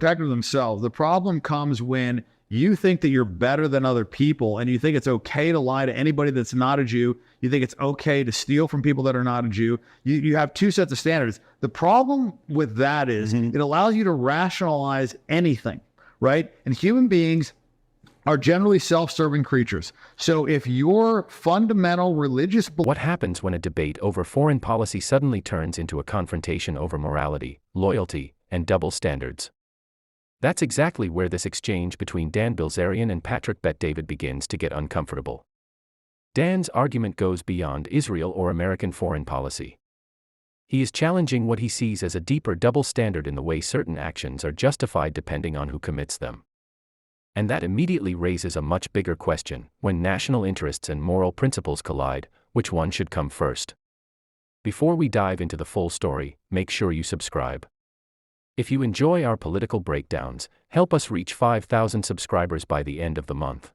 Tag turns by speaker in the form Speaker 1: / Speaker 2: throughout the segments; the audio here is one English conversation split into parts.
Speaker 1: protective of themselves. The problem comes when you think that you're better than other people and you think it's okay to lie to anybody that's not a Jew. You think it's okay to steal from people that are not a Jew. You have two sets of standards. The problem with that is it allows you to rationalize anything, right? And human beings are generally self-serving creatures. So if your fundamental religious...
Speaker 2: What happens when a debate over foreign policy suddenly turns into a confrontation over morality, loyalty, and double standards? That's exactly where this exchange between Dan Bilzerian and Patrick Bet-David begins to get uncomfortable. Dan's argument goes beyond Israel or American foreign policy. He is challenging what he sees as a deeper double standard in the way certain actions are justified depending on who commits them. And that immediately raises a much bigger question: when national interests and moral principles collide, which one should come first? Before we dive into the full story, make sure you subscribe. If you enjoy our political breakdowns, help us reach 5,000 subscribers by the end of the month.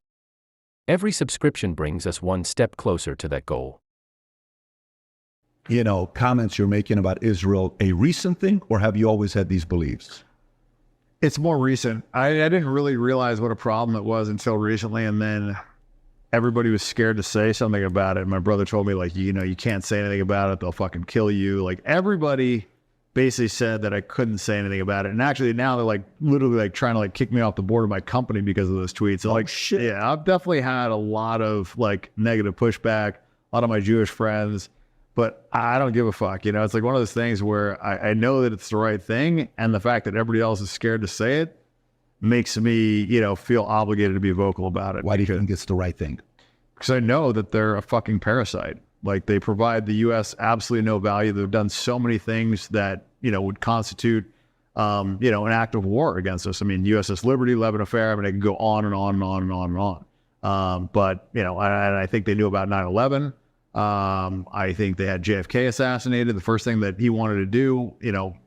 Speaker 2: Every subscription brings us one step closer to that goal.
Speaker 3: Comments you're making about Israel, a recent thing, or have you always had these beliefs?
Speaker 1: It's more recent. I didn't really realize what a problem it was until recently, and then everybody was scared to say something about it. My brother told me, like, you can't say anything about it, they'll fucking kill you. Like, everybody basically said that I couldn't say anything about it. And actually now they're literally trying to kick me off the board of my company because of those tweets. So, shit. Yeah, I've definitely had a lot of negative pushback, a lot of my Jewish friends, but I don't give a fuck. It's one of those things where I know that it's the right thing, and the fact that everybody else is scared to say it makes me, feel obligated to be vocal about it.
Speaker 3: Why do you think it's the right thing?
Speaker 1: Because I know that they're a fucking parasite. They provide the U.S. absolutely no value. They've done so many thand would constitute, an act of war against us. I mean, USS Liberty, Lebanon Affair, I can go on and on and on and on and on. But, and I think they knew about 9/11. I think they had JFK assassinated. The first thing that he wanted to do,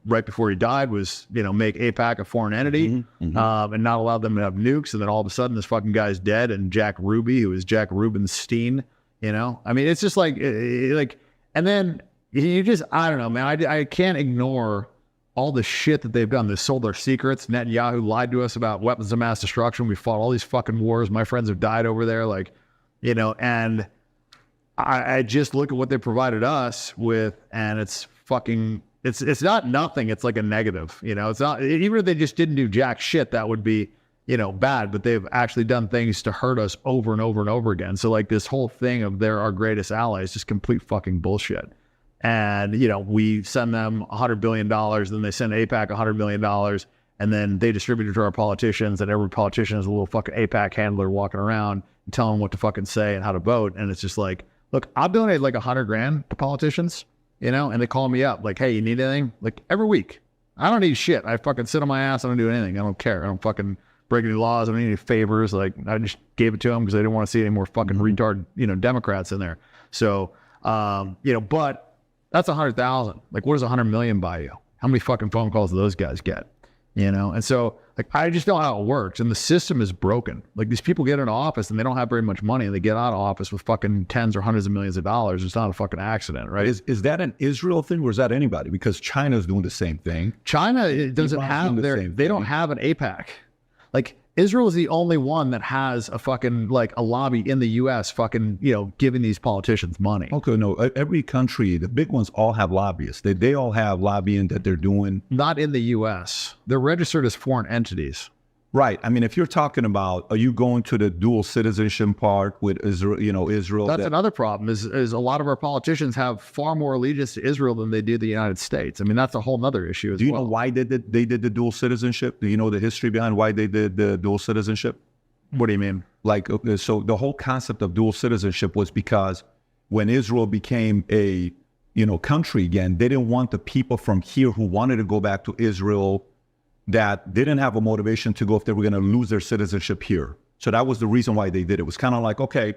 Speaker 1: right before he died was, make AIPAC a foreign entity, and not allow them to have nukes. And then all of a sudden this fucking guy's dead. And Jack Ruby, who is Jack Rubenstein, it's just and then you just, I don't know, man, I can't ignore all the shit that they've done. They sold their secrets. Netanyahu lied to us about weapons of mass destruction. We fought all these fucking wars. My friends have died over there. And I just look at what they provided us with, and it's fucking, it's not nothing. It's like a negative, it's not, even if they just didn't do jack shit, that would be, bad, but they've actually done things to hurt us over and over and over again. So this whole thing of they're our greatest allies, just complete fucking bullshit. And, we send them $100 billion, then they send AIPAC $100 million, and then they distribute it to our politicians, and every politician has a little fucking AIPAC handler walking around and telling them what to fucking say and how to vote. And it's just look, I'll donate $100 grand to politicians, and they call me up hey, you need anything? Every week. I don't need shit. I fucking sit on my ass. I don't do anything. I don't care. I don't fucking break any laws. I don't need any favors. I just gave it to them because I didn't want to see any more fucking retard, Democrats in there. So, but that's 100,000. What does 100 million buy you? How many fucking phone calls do those guys get? And so I just know how it works, and the system is broken. These people get into office and they don't have very much money, and they get out of office with fucking tens or hundreds of millions of dollars. It's not a fucking accident, right?
Speaker 3: Is that an Israel thing, or is that anybody? Because China's doing the same thing.
Speaker 1: China doesn't have they don't have an AIPAC. Israel is the only one that has a fucking a lobby in the U.S. fucking giving these politicians money.
Speaker 3: Okay, no, every country, the big ones all have lobbyists. They all have lobbying that they're doing.
Speaker 1: Not in the U.S. They're registered as foreign entities.
Speaker 3: Right. I mean, if you're talking about, are you going to the dual citizenship part with Israel, Israel?
Speaker 1: That's another problem is a lot of our politicians have far more allegiance to Israel than they do the United States. I mean, that's a whole nother issue as well.
Speaker 3: Do you know why they did the dual citizenship? Do you know the history behind why they did the dual citizenship?
Speaker 1: What do you mean?
Speaker 3: So the whole concept of dual citizenship was because when Israel became a, country again, they didn't want the people from here who wanted to go back to Israel that didn't have a motivation to go if they were going to lose their citizenship here. So that was the reason why they did it. It was kind of okay,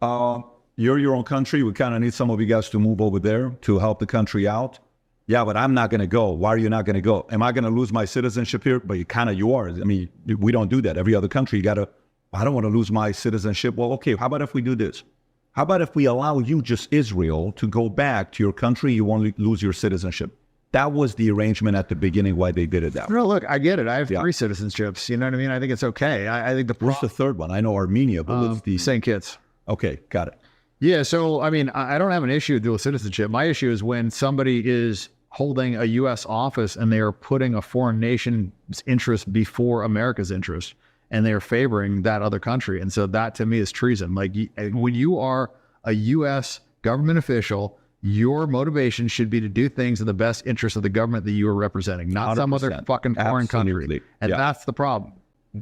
Speaker 3: you're your own country. We kind of need some of you guys to move over there to help the country out. Yeah, but I'm not going to go. Why are you not going to go? Am I going to lose my citizenship here? But you are. I mean, we don't do that. Every other country, I don't want to lose my citizenship. Well, okay, how about if we do this? How about if we allow you, just Israel, to go back to your country, you won't lose your citizenship? That was the arrangement at the beginning why they did it that way.
Speaker 1: No, look, I get it. I have 3 citizenships. You know what I mean? I think it's okay. I think
Speaker 3: What's the third one? I know Armenia, but what's the
Speaker 1: St. Kitts.
Speaker 3: Okay, got it.
Speaker 1: Yeah, so I mean, I don't have an issue with dual citizenship. My issue is when somebody is holding a U.S. office and they are putting a foreign nation's interest before America's interest, and they are favoring that other country. And so that to me is treason. Like when you are a U.S. government official, your motivation should be to do things in the best interest of the government that you are representing, not some other fucking foreign country. And that's the problem.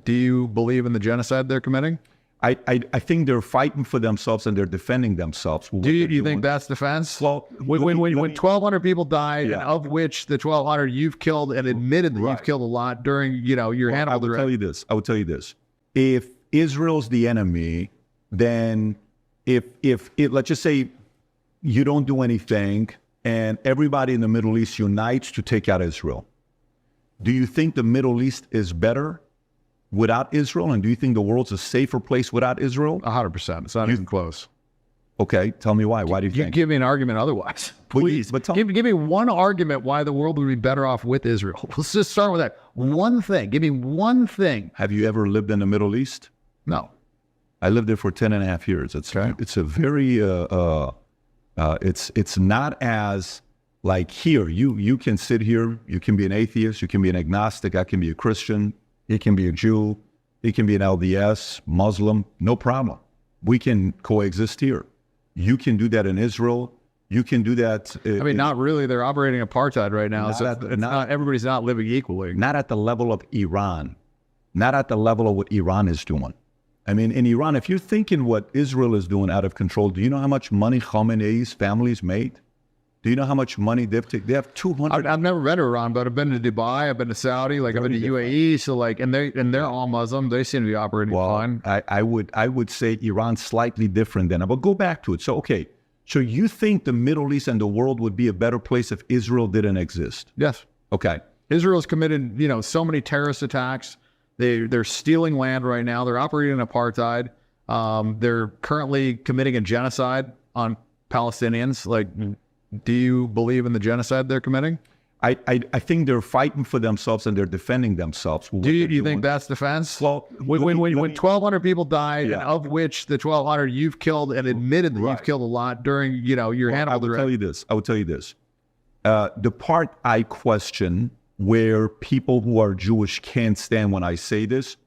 Speaker 1: Do you believe in the genocide they're committing?
Speaker 3: I think they're fighting for themselves and they're defending themselves.
Speaker 1: Do you think that's defense?
Speaker 3: Well,
Speaker 1: when 1,200 people died, and of which the 1,200 you've killed and admitted that you've killed a lot during, your handle.
Speaker 3: I will tell you this. If Israel's the enemy, then if let's just say you don't do anything and everybody in the Middle East unites to take out Israel, do you think the Middle East is better without Israel? And do you think the world's a safer place without Israel?
Speaker 1: 100%. It's not even close.
Speaker 3: Okay, tell me why. Why do you think?
Speaker 1: Give me an argument otherwise, please.
Speaker 3: But
Speaker 1: give me one argument why the world would be better off with Israel. Let's just start with that. One thing. Give me one thing.
Speaker 3: Have you ever lived in the Middle East?
Speaker 1: No.
Speaker 3: I lived there for 10.5 years. It's a very it's not as like here. You can sit here. You can be an atheist. You can be an agnostic. I can be a Christian. He can be a Jew. He can be an LDS, Muslim. No problem. We can coexist here. You can do that in Israel. You can do that.
Speaker 1: I mean, not really. They're operating apartheid right now. So everybody's not living equally.
Speaker 3: Not at the level of Iran. Not at the level of what Iran is doing. I mean, in Iran, if you're thinking what Israel is doing out of control, do you know how much money Khamenei's families made? Do you know how much money they've taken? They have 200.
Speaker 1: I've never been to Iran, but I've been to Dubai. I've been to Saudi. Like I've been to UAE. So like, and they're all Muslim. They seem to be operating fine.
Speaker 3: I would say Iran's slightly different than. But go back to it. So okay, so you think the Middle East and the world would be a better place if Israel didn't exist?
Speaker 1: Yes.
Speaker 3: Okay.
Speaker 1: Israel's committed, so many terrorist attacks. They're stealing land right now. They're operating apartheid. They're currently committing a genocide on Palestinians. Like, do you believe in the genocide they're committing?
Speaker 3: I think they're fighting for themselves and they're defending themselves.
Speaker 1: Do you think that's defense? Well, when 1,200 people died, and of which the 1,200 you've killed and admitted that you've killed a lot during, your handle.
Speaker 3: I will tell you this. The part I question where people who are Jewish can't stand when I say this,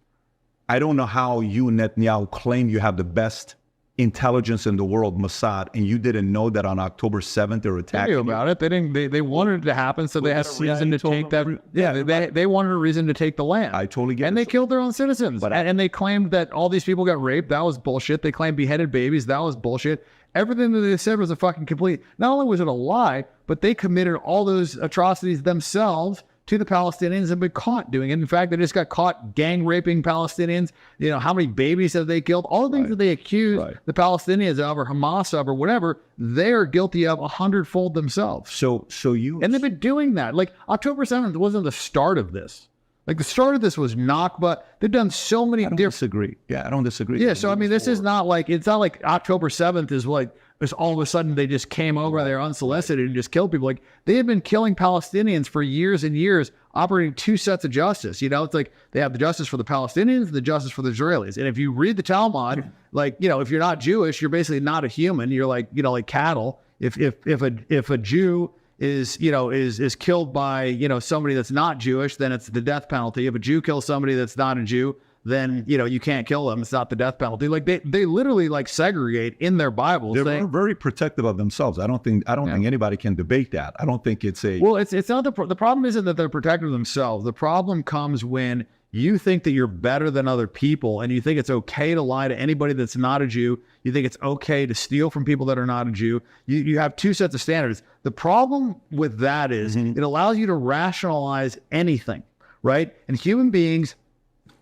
Speaker 3: I don't know how you, Netanyahu, claim you have the best intelligence in the world, Mossad, and you didn't know that on October 7th they're attacking you.
Speaker 1: They knew about it. They didn't. They wanted it to happen, so they had a reason to take that. They wanted a reason to take the land.
Speaker 3: I totally get it.
Speaker 1: And they killed their own citizens. And they claimed that all these people got raped. That was bullshit. They claimed beheaded babies. That was bullshit. Everything that they said was a fucking complete. Not only was it a lie, but they committed all those atrocities themselves to the Palestinians and been caught doing it. In fact, they just got caught gang raping Palestinians. How many babies have they killed? All the things that they accuse the Palestinians of or Hamas of or whatever, they're guilty of 100-fold themselves. And they've been doing that. Like October 7th wasn't the start of this. Like the start of this was Nakba. They've done so many.
Speaker 3: I don't disagree. Yeah, I don't disagree.
Speaker 1: Yeah, so I mean, this is not like, it's not like October 7th is like, it's all of a sudden they just came over there unsolicited and just killed people. Like they have been killing Palestinians for years and years, operating 2 sets of justice. It's like they have the justice for the Palestinians and the justice for the Israelis. And if you read the Talmud, like, if you're not Jewish, you're basically not a human. You're like, like cattle. If a Jew is killed by, somebody that's not Jewish, then it's the death penalty. If a Jew kills somebody that's not a Jew, then, you can't kill them. It's not the death penalty. Like they literally like segregate in their Bibles.
Speaker 3: They're very protective of themselves. I don't think anybody can debate that. I don't think it's a...
Speaker 1: Well, it's not the problem isn't that they're protective of themselves. The problem comes when you think that you're better than other people and you think it's okay to lie to anybody that's not a Jew. You think it's okay to steal from people that are not a Jew. You have 2 sets of standards. The problem with that is it allows you to rationalize anything, right? And human beings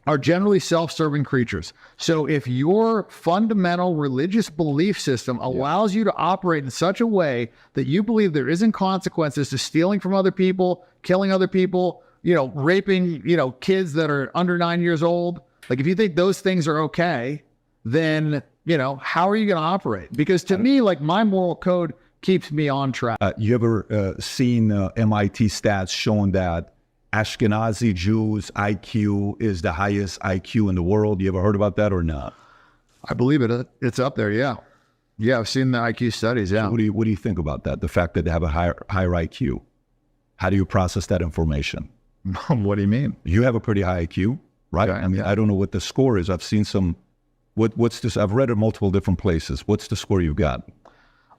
Speaker 1: are generally self-serving creatures. So if your fundamental religious belief system allows you to operate in such a way that you believe there isn't consequences to stealing from other people, killing other people, raping, kids that are under 9 years old, like if you think those things are okay, then, how are you going to operate? Because to me, like my moral code keeps me on track.
Speaker 3: You ever seen MIT stats showing that Ashkenazi Jews' IQ is the highest IQ in the world? You ever heard about that or not?
Speaker 1: I believe it. It's up there. Yeah. Yeah. I've seen the IQ studies. Yeah.
Speaker 3: So what do you think about that? The fact that they have a higher IQ. How do you process that information?
Speaker 1: What do you mean?
Speaker 3: You have a pretty high IQ, right?
Speaker 1: Okay,
Speaker 3: I mean, I don't know what the score is. I've seen some. What's this? I've read it multiple different places. What's the score you've got?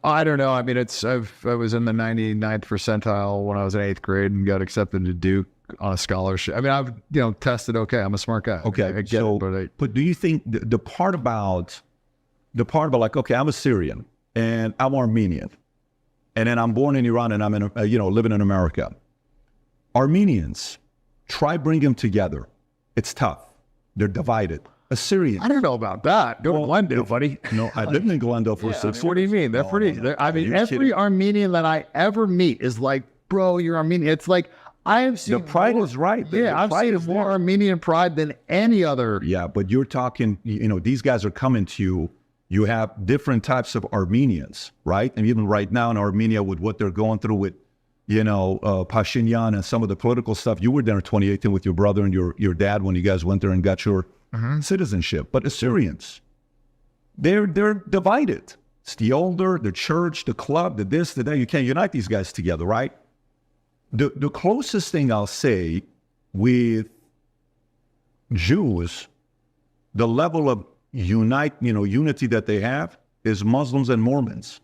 Speaker 1: I don't know. I mean, I was in the 99th percentile when I was in 8th grade and got accepted to Duke on a scholarship. I mean, I've tested okay. I'm a smart guy.
Speaker 3: Okay,
Speaker 1: I get it,
Speaker 3: but do you think the part about like, okay, I'm a Syrian and I'm Armenian, and then I'm born in Iran and I'm in living in America. Armenians, try bring them together. It's tough. They're divided. Assyrians.
Speaker 1: I don't know about that. Go to Glendale, buddy.
Speaker 3: No, I lived in Glendale for 6 years.
Speaker 1: What do you mean? They're pretty. I mean, every
Speaker 3: kidding?
Speaker 1: Armenian that I ever meet is like, bro, you're Armenian. It's like, I have seen
Speaker 3: The pride is right.
Speaker 1: Yeah, I've seen more Armenian pride than any other.
Speaker 3: Yeah, but you're talking, these guys are coming to you. You have different types of Armenians, right? And even right now in Armenia with what they're going through with, Pashinyan and some of the political stuff. You were there in 2018 with your brother and your dad when you guys went there and got your citizenship. But Assyrians, they're divided. It's the older, the church, the club, the this, the that. You can't unite these guys together, right? The closest thing I'll say with Jews, the level of unity that they have is Muslims and Mormons.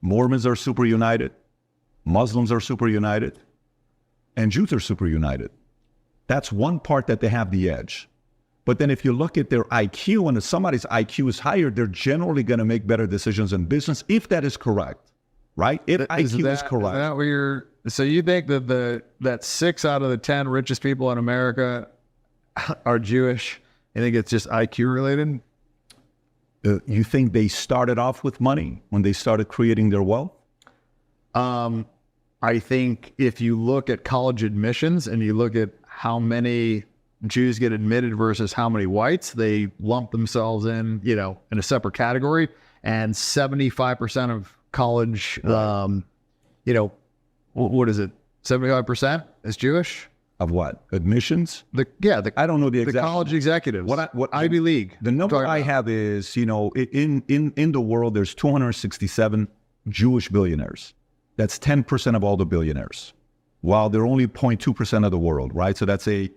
Speaker 3: Mormons are super united. Muslims are super united. And Jews are super united. That's one part that they have the edge. But then if you look at their IQ, and if somebody's IQ is higher, they're generally going to make better decisions in business, if that is correct, right? If IQ is correct.
Speaker 1: Is that where so you think that that 6 out of the 10 richest people in America are Jewish? You think it's just IQ related?
Speaker 3: You think they started off with money when they started creating their wealth?
Speaker 1: I think if you look at college admissions and you look at how many Jews get admitted versus how many whites, they lump themselves in, in a separate category. And 75% of college, what is it? 75% is Jewish.
Speaker 3: Of what? Admissions?
Speaker 1: I
Speaker 3: don't know the exact
Speaker 1: college executives.
Speaker 3: What
Speaker 1: Ivy League.
Speaker 3: The number I have is, in the world, there's 267 Jewish billionaires. That's 10% of all the billionaires, while they're only 0.2% of the world, right? So that's a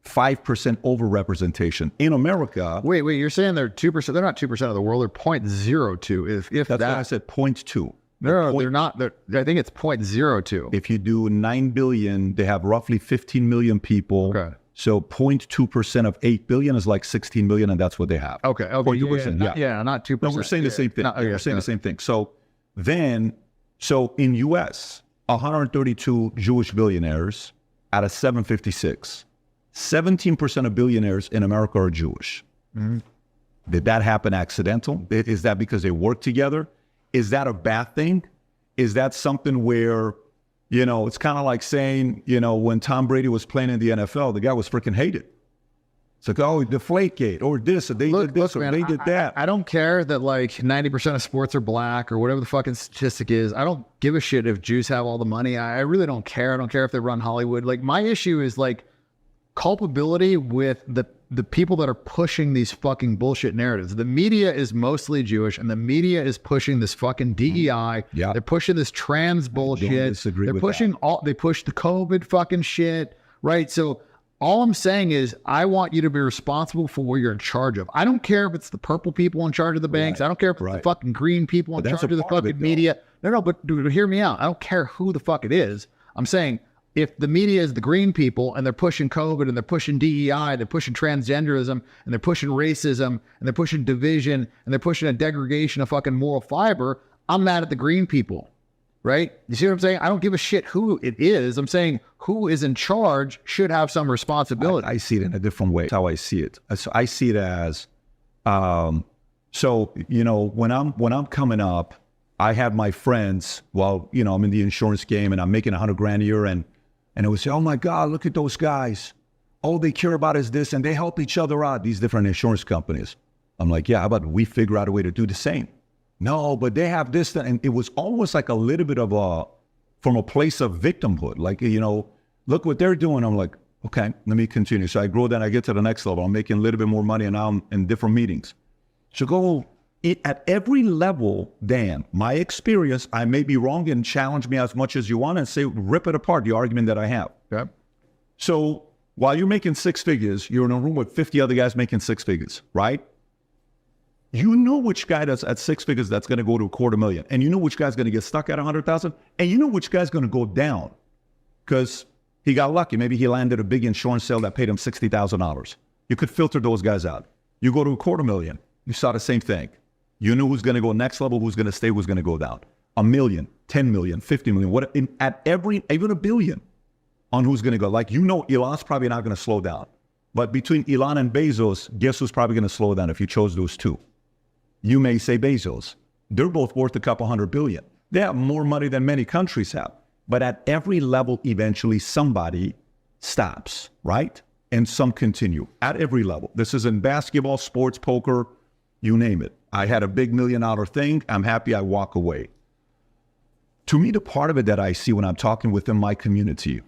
Speaker 3: 5% overrepresentation. In America...
Speaker 1: Wait, you're saying they're 2%? They're not 2% of the world. They're 0.02. If
Speaker 3: that's why I said 0.2.
Speaker 1: No, they're not. I think it's 0.02.
Speaker 3: If you do 9 billion, they have roughly 15 million people.
Speaker 1: Okay.
Speaker 3: So 0.2% of 8 billion is like 16 million, and that's what they have.
Speaker 1: Okay.
Speaker 3: 0.2%.
Speaker 1: Yeah, not 2%.
Speaker 3: No, we're saying the same thing. We're saying the same thing. So in U.S., 132 Jewish billionaires out of 756. 17% of billionaires in America are Jewish. Mm-hmm. Did that happen accidental? Is that because they work together? Is that a bad thing? Is that something where, it's kind of like saying, when Tom Brady was playing in the NFL, the guy was freaking hated. It's like, oh, Deflategate, or this, or they did this, or they did that.
Speaker 1: I don't care that like 90% of sports are black or whatever the fucking statistic is. I don't give a shit if Jews have all the money. I really don't care. I don't care if they run Hollywood. Like, my issue is like culpability with the people that are pushing these fucking bullshit narratives. The media is mostly Jewish, and the media is pushing this fucking DEI.
Speaker 3: Yeah.
Speaker 1: They're pushing this trans bullshit. They're pushing they push the COVID fucking shit, right? So all I'm saying is I want you to be responsible for what you're in charge of. I don't care if it's the purple people in charge of the banks. Right. I don't care if it's the fucking green people in charge of the fucking media. No, but dude, hear me out. I don't care who the fuck it is. I'm saying if the media is the green people and they're pushing COVID and they're pushing DEI, they're pushing transgenderism and they're pushing racism and they're pushing division and they're pushing a degradation of fucking moral fiber, I'm mad at the green people, right? You see what I'm saying? I don't give a shit who it is. I'm saying who is in charge should have some responsibility.
Speaker 3: I see it in a different way. That's how I see it. So I see it as, when I'm coming up, I have my friends, I'm in the insurance game and I'm making $100,000 a year, and it would say, oh my God, look at those guys. All they care about is this, and they help each other out, these different insurance companies. I'm like, yeah, how about we figure out a way to do the same? No, but they have this, and it was almost like a little bit of from a place of victimhood. Like, look what they're doing. I'm like, okay, let me continue. So I grow, then I get to the next level. I'm making a little bit more money, and now I'm in different meetings. So at every level, Dan, my experience, I may be wrong, and challenge me as much as you want and say, rip it apart, the argument that I have.
Speaker 1: Okay.
Speaker 3: So while you're making six figures, you're in a room with 50 other guys making six figures, right? You know which guy that's at six figures that's going to go to $250,000, and you know which guy's going to get stuck at 100,000, and you know which guy's going to go down because he got lucky. Maybe he landed a big insurance sale that paid him $60,000. You could filter those guys out. You go to $250,000, you saw the same thing. You know who's going to go next level, who's going to stay, who's going to go down. $1 million, $10 million, $50 million, at every, even $1 billion on who's going to go. Like, Elon's probably not going to slow down. But between Elon and Bezos, guess who's probably going to slow down if you chose those two? You may say Bezos. They're both worth a couple $100 billion. They have more money than many countries have. But at every level, eventually somebody stops, right? And some continue at every level. This is in basketball, sports, poker, you name it. I had a big $1 million thing. I'm happy I walk away. To me, the part of it that I see when I'm talking within my community,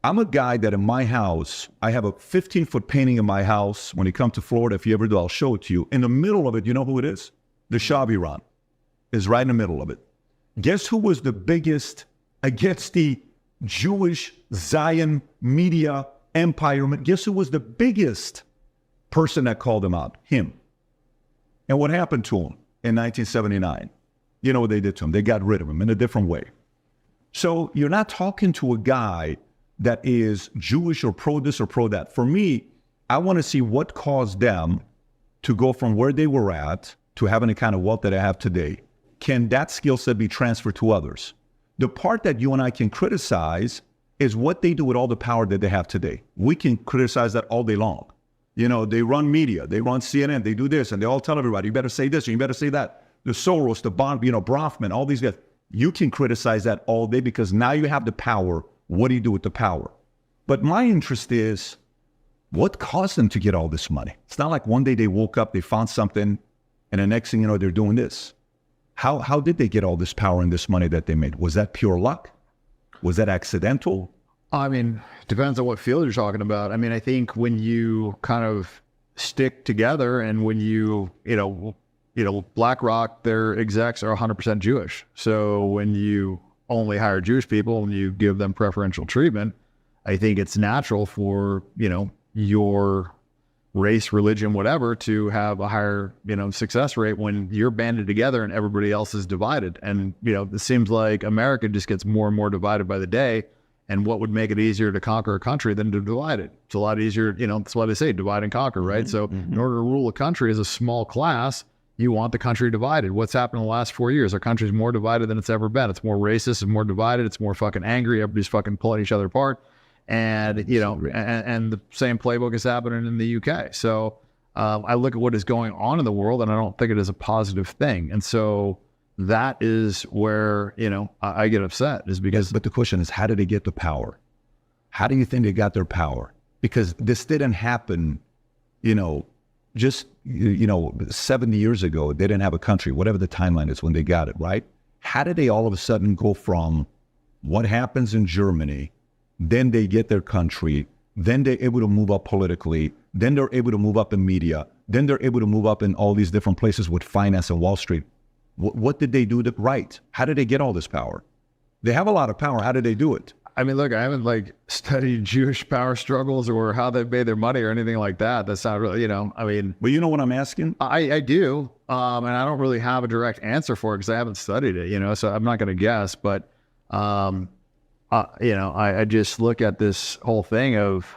Speaker 3: I'm a guy that in my house, I have a 15-foot painting in my house. When you come to Florida, if you ever do, I'll show it to you. In the middle of it, you know who it is? The Shaviran is right in the middle of it. Guess who was the biggest against the Jewish Zion media empire? Guess who was the biggest person that called him out? Him. And what happened to him in 1979? You know what they did to him? They got rid of him in a different way. So you're not talking to a guy that is Jewish or pro this or pro that. For me, I want to see what caused them to go from where they were at to having the kind of wealth that I have today. Can that skill set be transferred to others? The part that you and I can criticize is what they do with all the power that they have today. We can criticize that all day long. They run media, they run CNN, they do this, and they all tell everybody, you better say this, or you better say that. The Soros, the Bond, Bronfman, all these guys. You can criticize that all day because now you have the power. What do you do with the power? But my interest is, what caused them to get all this money? It's not like one day they woke up, they found something, and the next thing you know, they're doing this. How did they get all this power and this money that they made? Was that pure luck? Was that accidental?
Speaker 1: I mean, depends on what field you're talking about. I mean, I think when you kind of stick together and when BlackRock, their execs are 100% Jewish. So when you only hire Jewish people and you give them preferential treatment, I think it's natural for, your race, religion, whatever, to have a higher, success rate when you're banded together and everybody else is divided. And, it seems like America just gets more and more divided by the day. And what would make it easier to conquer a country than to divide it? It's a lot easier, that's why they say divide and conquer, right? Mm-hmm. So in order to rule a country as a small class, you want the country divided. What's happened in the last 4 years? Our country's more divided than it's ever been. It's more racist, it's more divided, it's more fucking angry. Everybody's fucking pulling each other apart. And, and the same playbook is happening in the UK. So I look at what is going on in the world and I don't think it is a positive thing. And so that is where, I get upset is because...
Speaker 3: But the question is, how did they get the power? How do you think they got their power? Because this didn't happen, just 70 years ago. They didn't have a country, whatever the timeline is when they got it, right? How did they all of a sudden go from what happens in Germany, then they get their country, then they're able to move up politically, then they're able to move up in media, then they're able to move up in all these different places with finance and Wall Street? What did they do right? How did they get all this power? They have a lot of power. How did they do it?
Speaker 1: I mean, look, I haven't studied Jewish power struggles or how they made their money or anything like that. That's not really,
Speaker 3: Well, you know what I'm asking?
Speaker 1: I do. And I don't really have a direct answer for it because I haven't studied it, so I'm not going to guess. But, I just look at this whole thing of,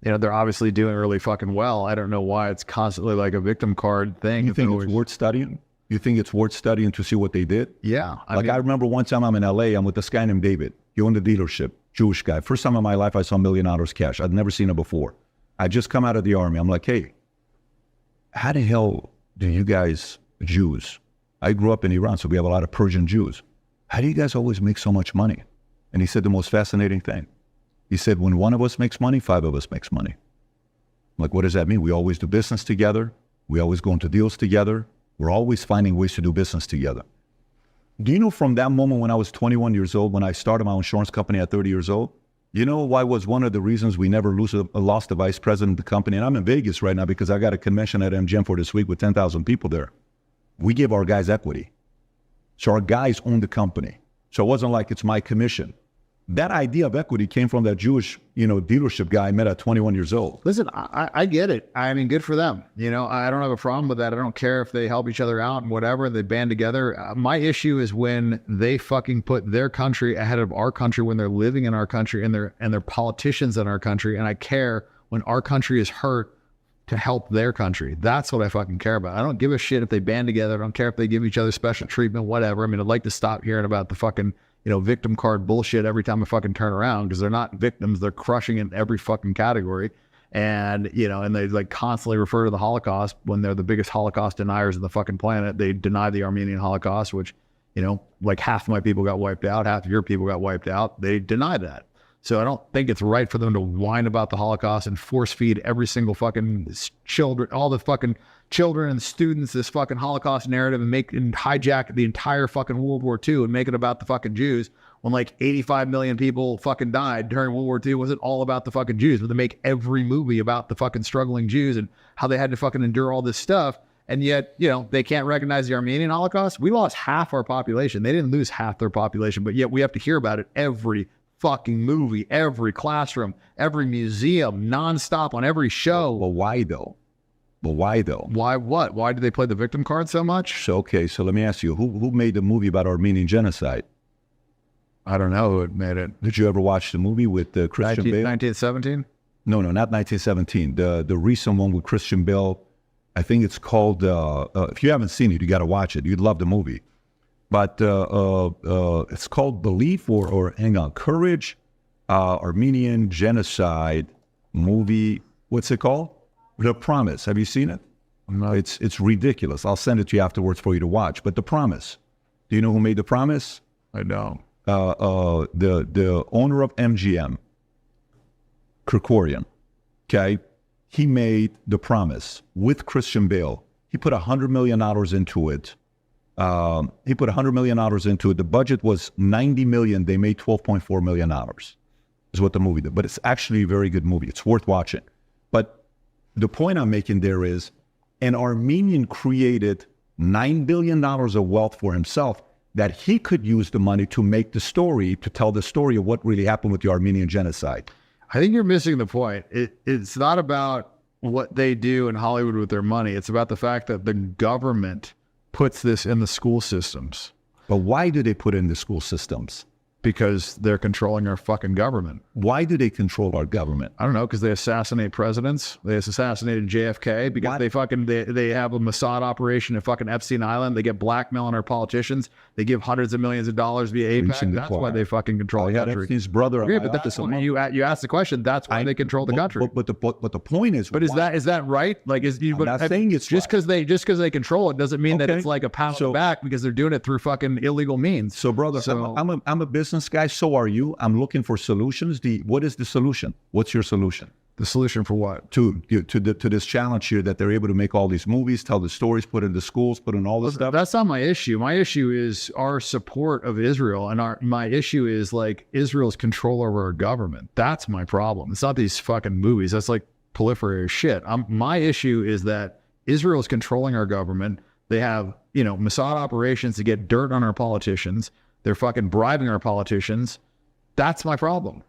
Speaker 1: they're obviously doing really fucking well. I don't know why it's constantly like a victim card thing.
Speaker 3: You think it's worth studying? You think it's worth studying to see what they did?
Speaker 1: Yeah.
Speaker 3: I remember one time I'm in LA, I'm with this guy named David. He owned a dealership, Jewish guy. First time in my life I saw $1 million cash. I'd never seen it before. I just come out of the army. I'm like, hey, how the hell do you guys, Jews, I grew up in Iran, so we have a lot of Persian Jews. How do you guys always make so much money? And he said the most fascinating thing. He said, when one of us makes money, 5 of us makes money. I'm like, what does that mean? We always do business together. We always go into deals together. We're always finding ways to do business together. Do you know from that moment when I was 21 years old, when I started my insurance company at 30 years old, you know why was one of the reasons we never lost the vice president of the company? And I'm in Vegas right now because I got a convention at MGM for this week with 10,000 people there. We give our guys equity. So our guys own the company. So it wasn't like it's my commission. That idea of equity came from that Jewish, dealership guy I met at 21 years old.
Speaker 1: Listen, I get it. I mean, good for them. I don't have a problem with that. I don't care if they help each other out and whatever, they band together. My issue is when they fucking put their country ahead of our country, when they're living in our country and they're politicians in our country. And I care when our country is hurt to help their country. That's what I fucking care about. I don't give a shit if they band together. I don't care if they give each other special treatment, whatever. I mean, I'd like to stop hearing about the fucking victim card bullshit every time I fucking turn around, because they're not victims. They're crushing in every fucking category. And, and they like constantly refer to the Holocaust when they're the biggest Holocaust deniers on the fucking planet. They deny the Armenian Holocaust, which, like half of my people got wiped out, half of your people got wiped out. They deny that. So I don't think it's right for them to whine about the Holocaust and force feed every single fucking children, all the fucking children and students this fucking Holocaust narrative and hijack the entire fucking World War II and make it about the fucking Jews when like 85 million people fucking died during World War II. Was it all about the fucking Jews? But they make every movie about the fucking struggling Jews and how they had to fucking endure all this stuff. And yet, they can't recognize the Armenian Holocaust. We lost half our population. They didn't lose half their population, but yet we have to hear about it every fucking movie, every classroom, every museum, nonstop on every show.
Speaker 3: Well, why though? Why what?
Speaker 1: Why do they play the victim card so much?
Speaker 3: So let me ask you, who made the movie about Armenian genocide?
Speaker 1: I don't know who made it.
Speaker 3: Did you ever watch the movie with Christian Bale?
Speaker 1: 1917?
Speaker 3: No, not 1917. The recent one with Christian Bale. I think it's called, if you haven't seen it, you got to watch it. You'd love the movie. But it's called Belief or hang on, Courage, Armenian Genocide movie. What's it called? The Promise. Have you seen it?
Speaker 1: No.
Speaker 3: It's ridiculous. I'll send it to you afterwards for you to watch. But The Promise. Do you know who made The Promise?
Speaker 1: I don't.
Speaker 3: The owner of MGM, Kerkorian. Okay, he made The Promise with Christian Bale. He put $100 million into it. The budget was $90 million. They made $12.4 million. Is what the movie did. But it's actually a very good movie. It's worth watching. But the point I'm making there is an Armenian created $9 billion of wealth for himself that he could use the money to make the story, to tell the story of what really happened with the Armenian genocide.
Speaker 1: I think you're missing the point. It's not about what they do in Hollywood with their money. It's about the fact that the government puts this in the school systems.
Speaker 3: But why do they put it in the school systems?
Speaker 1: Because they're controlling our fucking government.
Speaker 3: Why do they control our government?
Speaker 1: I don't know, because they assassinate presidents. They assassinated JFK because they have a Mossad operation at fucking Epstein Island. They get blackmail on our politicians. They give hundreds of millions of dollars via APAC. That's why they fucking control the country.
Speaker 3: Epstein's brother.
Speaker 1: Yeah, but that's why you asked the question. That's why they control the country.
Speaker 3: But the point is.
Speaker 1: But is that right? Like, I'm
Speaker 3: not saying it's
Speaker 1: just because they control it doesn't mean that it's like a pat on the back because they're doing it through fucking illegal means.
Speaker 3: So, brother, I'm a business guy. So are you. I'm looking for solutions. What is the solution? What's your solution?
Speaker 1: The solution for what?
Speaker 3: To this challenge here that they're able to make all these movies, tell the stories, put in the schools, put in all this stuff.
Speaker 1: That's not my issue. My issue is our support of Israel, and my issue is like Israel's control over our government. That's my problem. It's not these fucking movies. That's like proliferated shit. My issue is that Israel is controlling our government. They have Mossad operations to get dirt on our politicians. They're fucking bribing our politicians. That's my problem.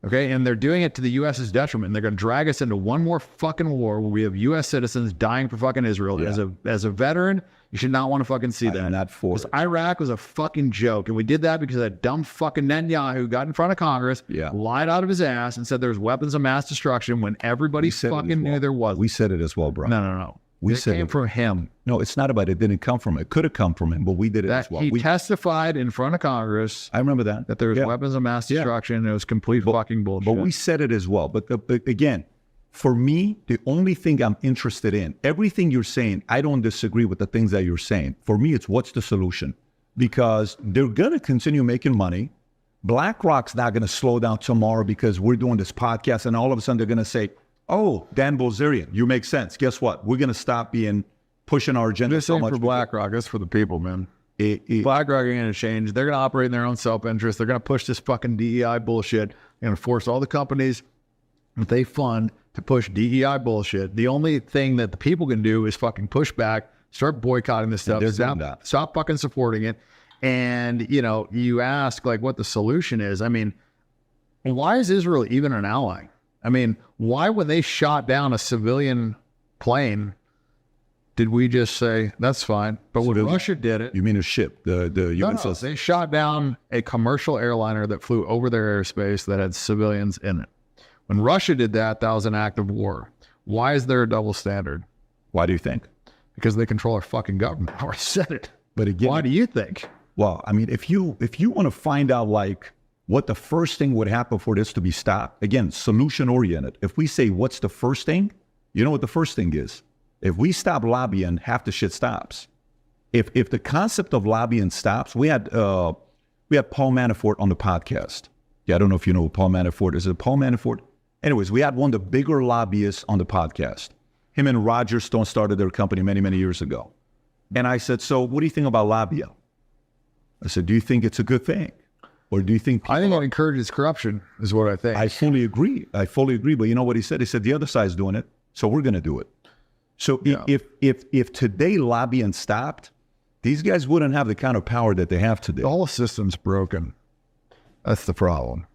Speaker 1: Okay, and they're doing it to the U.S.'s detriment. They're going to drag us into one more fucking war where we have U.S. citizens dying for fucking Israel. Yeah. As a veteran, you should not want to fucking see that.
Speaker 3: I'm not for it.
Speaker 1: Iraq was a fucking joke, and we did that because that dumb fucking Netanyahu got in front of Congress, lied out of his ass, and said there's weapons of mass destruction when everybody fucking knew there was.
Speaker 3: We said it as well, bro.
Speaker 1: No. It came from him.
Speaker 3: No, it's not about it. Didn't come from it. It could have come from him, but we did it as well.
Speaker 1: He testified in front of Congress.
Speaker 3: I remember that
Speaker 1: there was weapons of mass destruction. And it was complete fucking bullshit.
Speaker 3: But we said it as well. But again, for me, the only thing I'm interested in, everything you're saying, I don't disagree with the things that you're saying. For me, it's what's the solution? Because they're going to continue making money. BlackRock's not going to slow down tomorrow because we're doing this podcast, and all of a sudden they're going to say, oh, Dan Bilzerian, you make sense. Guess what? We're going to stop being pushing our agenda
Speaker 1: This
Speaker 3: so
Speaker 1: ain't
Speaker 3: much.
Speaker 1: for BlackRock. It's for the people, man.
Speaker 3: It-
Speaker 1: BlackRock ain't going to change. They're going to operate in their own self-interest. They're going to push this fucking DEI bullshit. They're going to force all the companies that they fund to push DEI bullshit. The only thing that the people can do is fucking push back, start boycotting this stuff.
Speaker 3: they're doing that.
Speaker 1: Stop fucking supporting it. And, you know, you ask like what the solution is. I mean, why is Israel even an ally? I mean, why when they shot down a civilian plane, did we just say, that's fine? But when Russia did it,
Speaker 3: You mean a ship? The UN
Speaker 1: no,
Speaker 3: says
Speaker 1: they shot down a commercial airliner that flew over their airspace that had civilians in it. When Russia did that, that was an act of war. Why is there a double standard?
Speaker 3: Why do you think?
Speaker 1: Because they control our fucking government. I already said it.
Speaker 3: But again,
Speaker 1: Why do you think?
Speaker 3: well, I mean, if you want to find out like what the first thing would happen for this to be stopped, again, solution oriented. If we say what's the first thing, you know what the first thing is? If we stop lobbying, half the shit stops. If the concept of lobbying stops, we had Paul Manafort on the podcast. Yeah, I don't know if you know who Paul Manafort is. Is it Paul Manafort? Anyways, we had one of the bigger lobbyists on the podcast. Him and Roger Stone started their company many, many years ago. And I said, so what do you think about lobbying? I said, do you think it's a good thing? Or do you think...
Speaker 1: I think it encourages corruption is what I think.
Speaker 3: I fully agree. But you know what he said? He said, the other side's doing it, so we're going to do it. So
Speaker 1: Yeah.
Speaker 3: if today lobbying stopped, these guys wouldn't have the kind of power that they have today.
Speaker 1: The whole system's broken. That's the problem.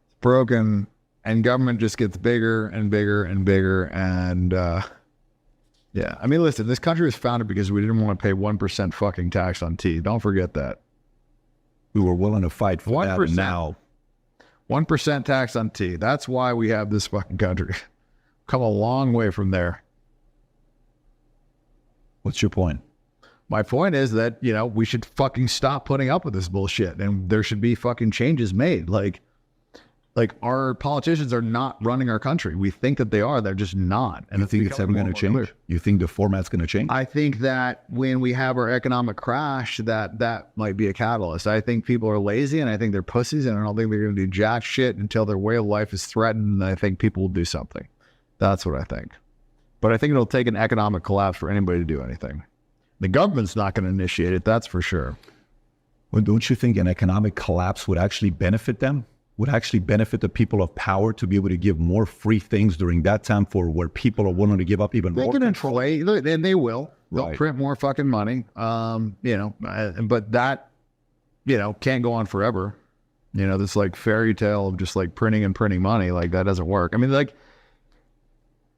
Speaker 1: It's broken, and government just gets bigger and bigger and bigger. And yeah, I mean, listen, this country was founded because we didn't want to pay 1% fucking tax on tea. Don't forget that.
Speaker 3: We were willing to fight for that,
Speaker 1: 1%.
Speaker 3: and now
Speaker 1: 1% tax on tea. That's why we have this fucking country. Come a long way from there.
Speaker 3: what's your point?
Speaker 1: My point is that, you know, we should fucking stop putting up with this bullshit, and there should be fucking changes made. Like our politicians are not running our country. We think that they are. They're just not. And
Speaker 3: You think it's ever going to change? You think the format's going to change?
Speaker 1: I think that when we have our economic crash, that might be a catalyst. I think people are lazy, and I think they're pussies, and I don't think they're going to do jack shit until their way of life is threatened. And I think people will do something. That's what I think. But I think it'll take an economic collapse for anybody to do anything. The government's not going to initiate it. That's for sure.
Speaker 3: Well, don't you think an economic collapse would actually benefit them? Would actually benefit the people of power to be able to give more free things during that time for where people are willing to give up even
Speaker 1: They
Speaker 3: more
Speaker 1: can
Speaker 3: control?
Speaker 1: inflate, and they will. They'll
Speaker 3: Right.
Speaker 1: print more fucking money. You know, but that, you know, can't go on forever. You know, this like fairy tale of just like printing and printing money, like that doesn't work. I mean, like,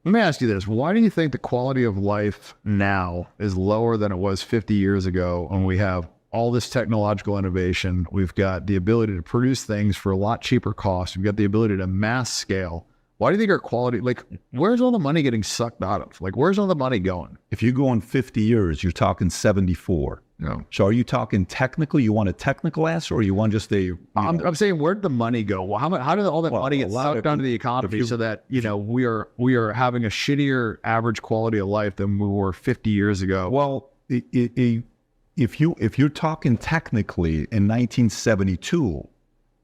Speaker 1: let me ask you this. Why do you think the quality of life now is lower than it was 50 years ago when we have all this technological innovation? We've got the ability to produce things for a lot cheaper cost. We've got the ability to mass scale. Why do you think our quality, like, where's all the money getting sucked out of? Like, where's all the money going?
Speaker 3: If you go on 50 years, you're talking 74.
Speaker 1: No.
Speaker 3: So are you talking technical? You want a technical answer, or you want just a...
Speaker 1: I'm saying, where'd the money go? Well, how did all that money get
Speaker 3: a lot
Speaker 1: sucked
Speaker 3: of
Speaker 1: onto the economy so that, you know, we are having a shittier average quality of life than we were 50 years ago?
Speaker 3: Well, if you're talking technically in 1972,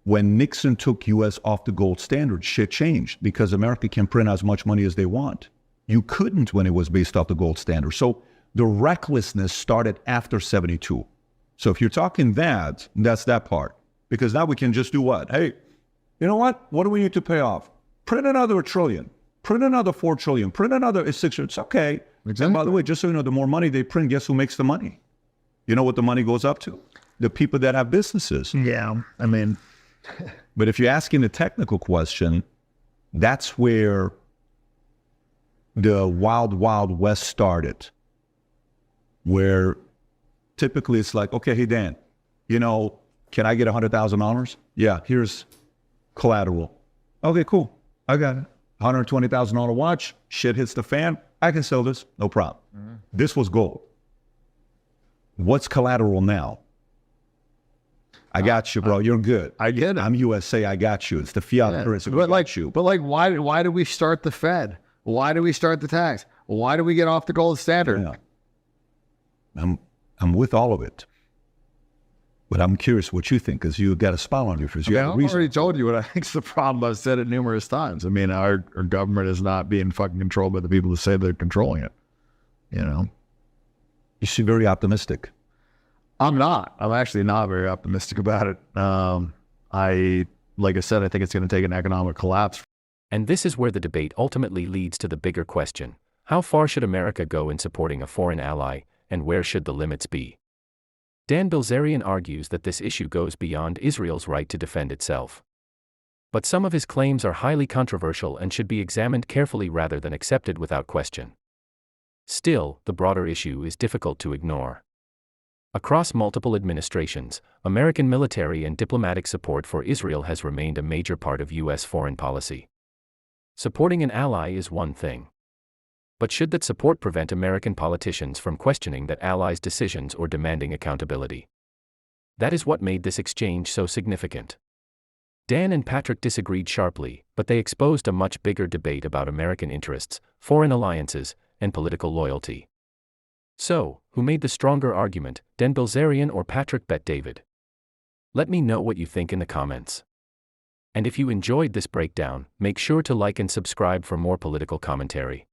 Speaker 3: when Nixon took U.S. off the gold standard, shit changed because America can print as much money as they want. You couldn't when it was based off the gold standard. So the recklessness started after 72. So if you're talking that, that's that part. Because now we can just do what? Hey, you know what? What do we need to pay off? Print another $1 trillion. Print another $4 trillion. Print another $6 trillion. It's okay.
Speaker 1: Exactly.
Speaker 3: And by the way, just so you know, the more money they print, guess who makes the money? You know what the money goes up to? The people that have businesses.
Speaker 1: Yeah, I mean,
Speaker 3: But if you're asking a technical question, that's where the wild, wild west started. Where typically it's like, okay, hey, Dan, you know, can I get $100,000? Yeah, here's collateral. Okay, cool. I got it. $120,000 watch, shit hits the fan. I can sell this, no problem. Mm-hmm. This was gold. What's collateral now? I got you, bro. You're good.
Speaker 1: I get it.
Speaker 3: I'm USA. I got you. It's the fiat currency.
Speaker 1: But like, why do we start the Fed? Why do we start the tax? Why do we get off the gold standard?
Speaker 3: Yeah. I'm with all of it. But I'm curious what you think, because you got a smile on your face. You have a
Speaker 1: I've
Speaker 3: reason.
Speaker 1: already told you what I think's the problem. I've said it numerous times. I mean, our government is not being fucking controlled by the people who say they're controlling it. You know,
Speaker 3: You seem very optimistic.
Speaker 1: I'm not. I'm actually not very optimistic about it. Like I said, I think it's going to take an economic collapse.
Speaker 2: And this is where the debate ultimately leads to the bigger question: how far should America go in supporting a foreign ally, and where should the limits be? Dan Bilzerian argues that this issue goes beyond Israel's right to defend itself. But some of his claims are highly controversial and should be examined carefully rather than accepted without question. Still, the broader issue is difficult to ignore. Across multiple administrations, American military and diplomatic support for Israel has remained a major part of U.S. foreign policy. Supporting an ally is one thing. But should that support prevent American politicians from questioning that ally's decisions or demanding accountability? That is what made this exchange so significant. Dan and Patrick disagreed sharply, but they exposed a much bigger debate about American interests, foreign alliances, and political loyalty. So, who made the stronger argument, Dan Bilzerian or Patrick Bet-David? Let me know what you think in the comments. And if you enjoyed this breakdown, make sure to like and subscribe for more political commentary.